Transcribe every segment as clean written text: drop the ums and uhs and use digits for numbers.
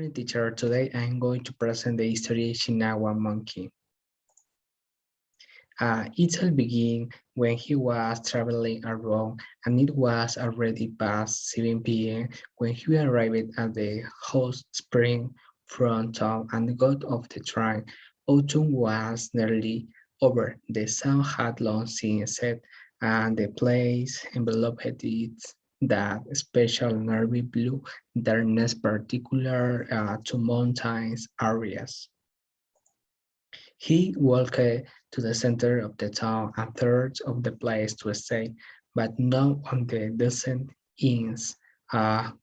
morning, teacher. Today I'm going to present the history of SHINAWA monkey. It all began when he was traveling around and it was already past 7 p.m. when he arrived at the hot spring front town and got off the train. Autumn was nearly over. The sun had long since set and the place enveloped it that special navy blue darkness particular to mountains areas. He walked to the center of the town and thought of the place to stay, but not on the decent inns.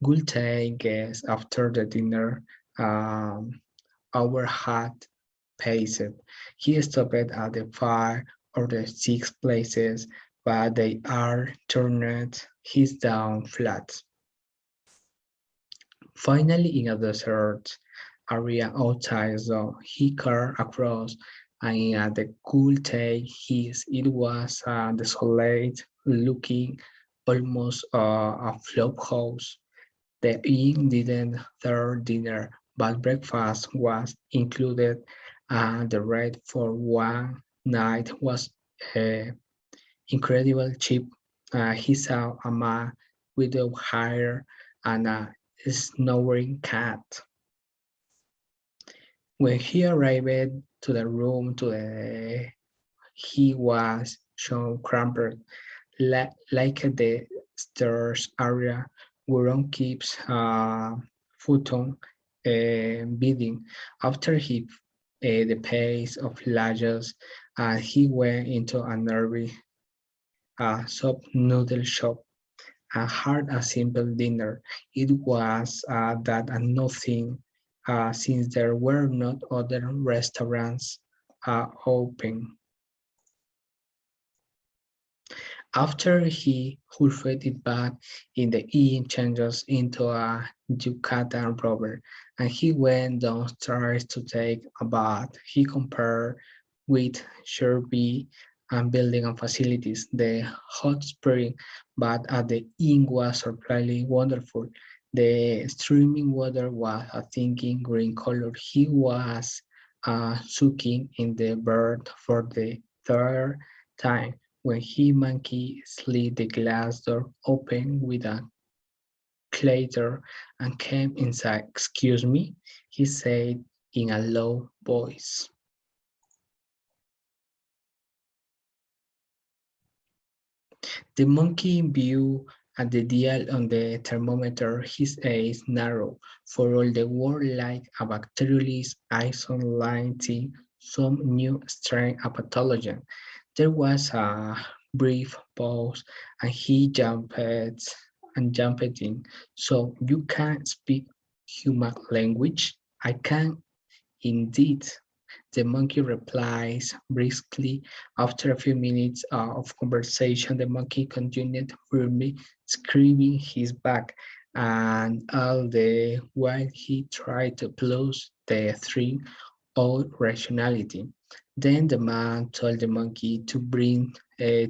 Good day guess after the dinner hour had passed. He stopped at the five or the six places, but they are turned his down flat. Finally, in a desert area outside, so he car across, and at the cool day, it was a desolate looking, almost a flop house. The inn didn't serve dinner, but breakfast was included, and the rate for one night was uh, incredibly cheap. He saw a man with a hair and a snoring cat. When he arrived to the room, he was shown cramped, like the stairs area where on keeps futon bidding. After the pace of lashes, he went into a nervy soap noodle shop and had a simple dinner. It was that and nothing, since there were not other restaurants open. After he hurried it back in the inn, changes into a Yucatan rover, and he went downstairs to take a bath. He compared with Sherby and building and facilities. The hot spring bath at the inn was surprisingly wonderful. The streaming water was a thinking green color. He was soaking in the bird for the third time when he monkey slid the glass door open with a clatter and came inside. Excuse me, he said in a low voice. The monkey viewed at the dial on the thermometer, his eyes narrowed, for all the world like a bacteriologist isolating some new strain of pathogen. There was a brief pause, and he jumped in. So you can speak human language? I can indeed. The monkey replies briskly. After a few minutes of conversation, the monkey continued firmly scraping his back, and all the while he tried to lose the thrill of rationality. Then the man told the monkey to bring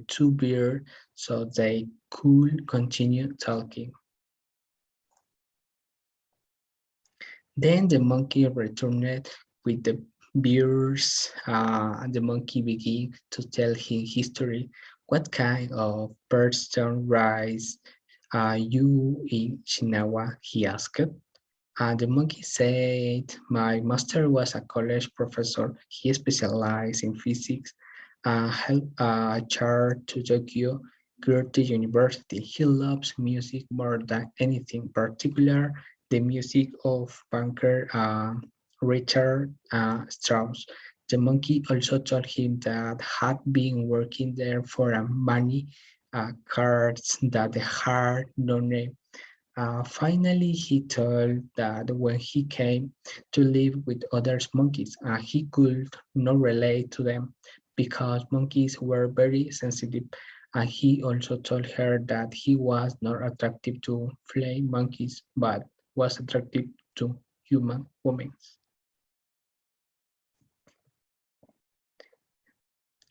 two beer so they could continue talking. Then the monkey returned with the beers, and the monkey began to tell him history. What kind of person raised you in Shinawa? He asked. And the monkey said, my master was a college professor. He specialized in physics and helped charge to Tokyo Girty University. He loves music more than anything, particular the music of banker Richard Strauss. The monkey also told him that had been working there for a many cards that had no name. Finally, he told that when he came to live with other monkeys, he could not relate to them because monkeys were very sensitive. And he also told her that he was not attractive to flea monkeys, but was attractive to human women.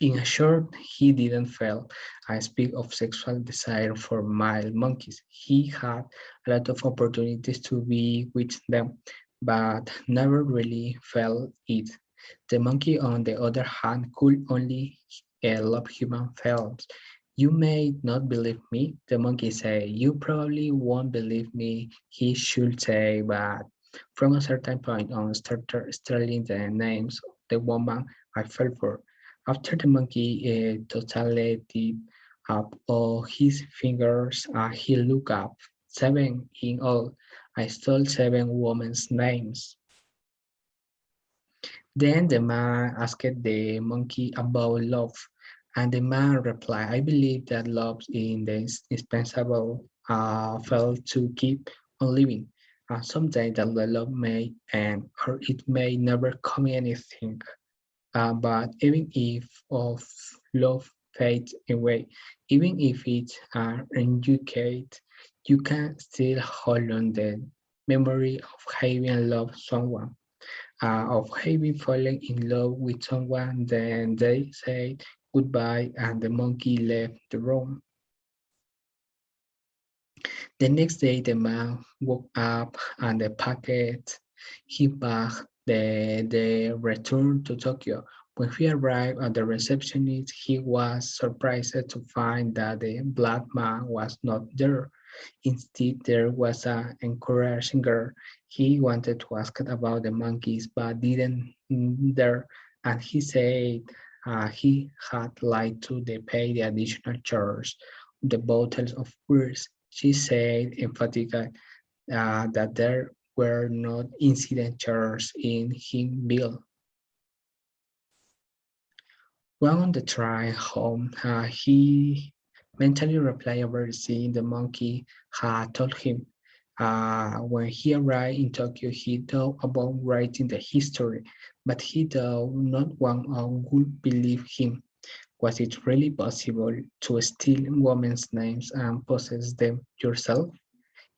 In short, he didn't fail. I speak of sexual desire for male monkeys. He had a lot of opportunities to be with them, but never really felt it. The monkey, on the other hand, could only love human films. You may not believe me, the monkey said. You probably won't believe me, he should say, but from a certain point on, started telling the names of the woman I fell for. After the monkey totally did up all his fingers, he looked up. 7 in all. I stole 7 women's names. Then the man asked the monkey about love, and the man replied, I believe that love is indispensable felt to keep on living. Someday that the love may end, or it may never come anything. But even if of love fades away, even if it's educate, you can still hold on the memory of having loved someone, of having fallen in love with someone. Then they say goodbye and the monkey left the room. The next day, the man woke up and the packet he packed the return to Tokyo. When he arrived at the receptionist, he was surprised to find that the black man was not there. Instead, there was an encouraging girl. He wanted to ask about the monkeys, but didn't dare, and he said he had lied to pay the additional charge of the bottles of beers. She said emphatically that there were not incident charges in his bill. While on the train home, he mentally replayed everything the monkey had told him. When he arrived in Tokyo, he thought about writing the history, but he thought not one would believe him. Was it really possible to steal women's names and possess them yourself?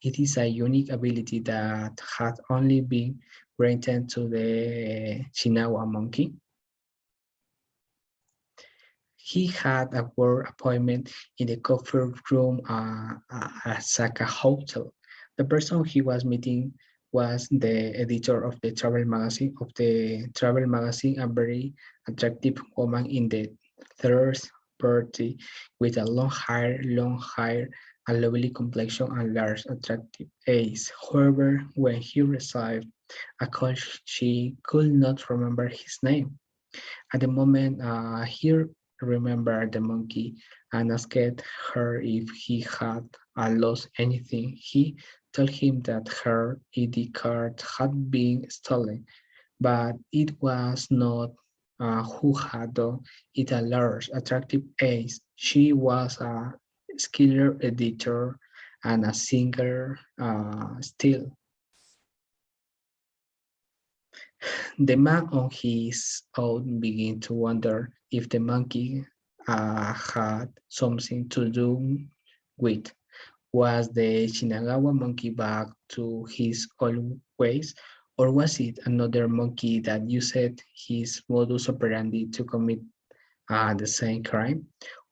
It is a unique ability that had only been granted to the SHINAWA monkey. He had a work appointment in the coffee room at Saka Hotel. The person he was meeting was the editor of the travel magazine, a very attractive woman in the third party with a long hair, a lovely complexion, and large attractive eyes. However, when he received a call, she could not remember his name. At the moment, he remembered the monkey and asked her if he had lost anything. He told him that her ID card had been stolen, but it was not who had done it. A large, attractive ace. She was a skilled editor and a singer still. The man on his own began to wonder if the monkey had something to do with. Was the Shinagawa monkey back to his old ways, or was it another monkey that used his modus operandi to commit the same crime?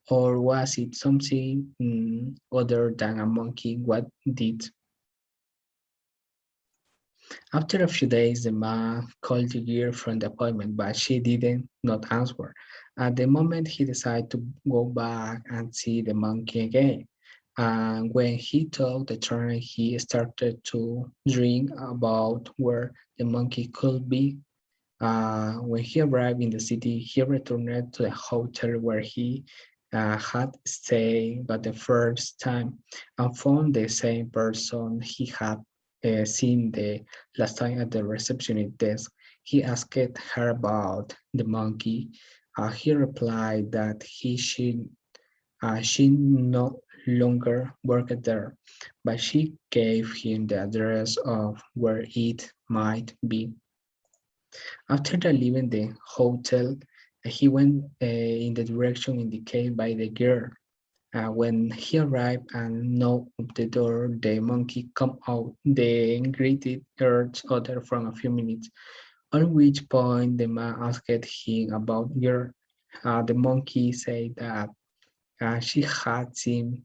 Or was it something other than a monkey? What did After a few days, the man called the girl from the appointment, but she didn't not answer. At the moment, he decided to go back and see the monkey again. And when he took the turn, he started to dream about where the monkey could be. When he arrived in the city, he returned to the hotel where he had stayed but the first time and found the same person he had seen the last time at the receptionist desk. He asked her about the monkey. He replied that she no longer worked there, but she gave him the address of where it might be. After leaving the hotel, he went in the direction indicated by the girl. When he arrived and knocked on the door, the monkey come out. They greeted each other for a few minutes, at which point the man asked him about girl. The monkey said that she had seen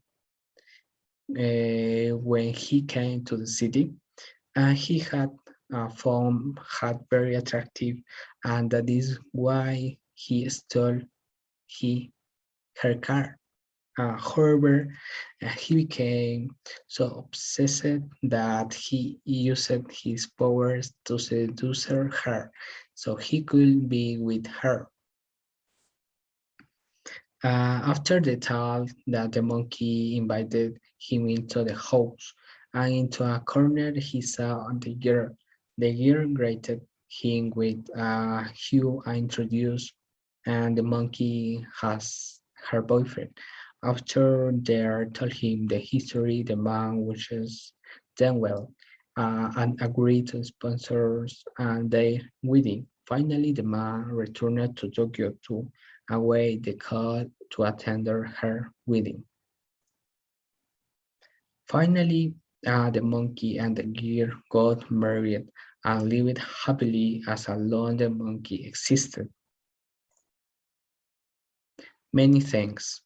when he came to the city. He had found her very attractive, and that is why he stole he, her car. However, he became so obsessed that he used his powers to seduce her so he could be with her. After the talk that the monkey invited him into the house, and into a corner he saw the girl. The girl greeted him with a hue I introduced, and the monkey has her boyfriend. After they told him the history, the man wishes them well and agreed to sponsor their wedding. Finally, the man returned to Tokyo to await the call to attend her wedding. Finally, the monkey and the girl got married and lived happily as long as the monkey existed. Many thanks.